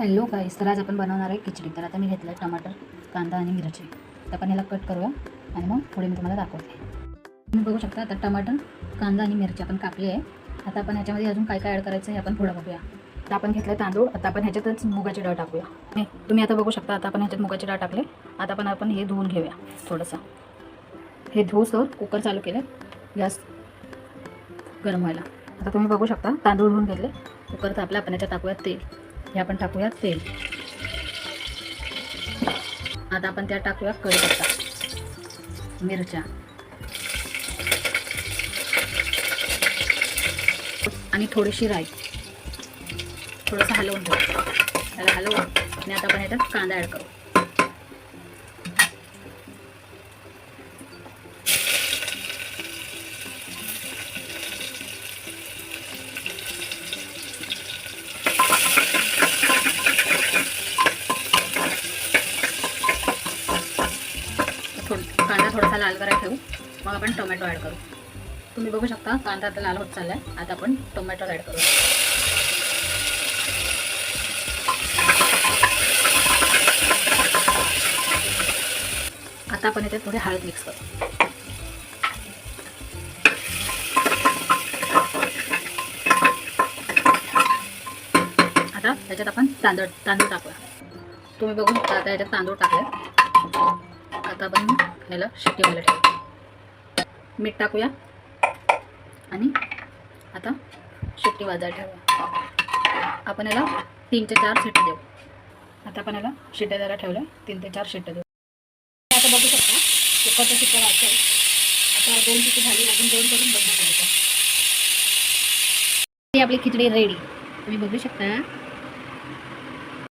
Hello गाईस, तर आज आपण बनवणार आहे खिचडी. तर आता मी घेतलं आहे टमाटर, कांदा आणि मिरची. तर आपण याला कट करूया आणि मग थोडी मी तुम्हाला दाखवते. तुम्ही बघू शकता आता टमाटर, कांदा आणि मिरची आपण कापली आहे. आता आपण ह्याच्यामध्ये अजून काय काय ॲड करायचं आहे आपण पुढं बघूया. आता आपण घेतलं तांदूळ. आता आपण ह्याच्यातच मुगाची डाळ टाकूया. नाही, तुम्ही आता बघू शकता आता आपण ह्याच्यात मुगाची डाळ टाकले. आता आपण हे धुवून घेऊया थोडंसं. हे धुवूसर कुकर चालू केलं, गॅस गरम व्हायला. आता तुम्ही बघू शकता तांदूळ धुवून घेतले. कुकर तापलं, आपण ह्याच्यात टाकूया तेल. हे आपण टाकूया तेल. आता आपण त्यात टाकूया कढीपत्ता, मिरच्या आणि थोडीशी राई. थोडंसं हलवून ठेवू. त्याला हलवून आणि आता आपण ह्याच्यात कांदा ॲड करू. कांदा थोडासा लाल करायला ठेवू, मग आपण टोमॅटो ॲड करू. तुम्ही बघू शकता कांदा आता लाल होत चालला आहे. आता आपण टोमॅटो ॲड करू. आता आपण याच्यात थोडी हळद मिक्स करू. आता त्याच्यात आपण तांदूळ टाकूया. तुम्ही बघू शकता आता याच्यात तांदूळ टाकले. आता आपण याला शिट्टी व्हायला ठेवू. मीठ टाकूया आणि आता शिट्टी वाजायला ठेवूया. आपण याला 3 ते 4 शिट्टी देऊ. आता आपण याला शिट्ट्या द्यायला ठेवल्या. 3 ते 4 शिट्ट्या देऊ. आता बघू शकता कुकरच्या शिट्ट्या वाजतात. आता 2 शिट्टी झाली, अजून 2 करून बंद करायचं. ही आपली खिचडी रेडी. तुम्ही बघू शकता.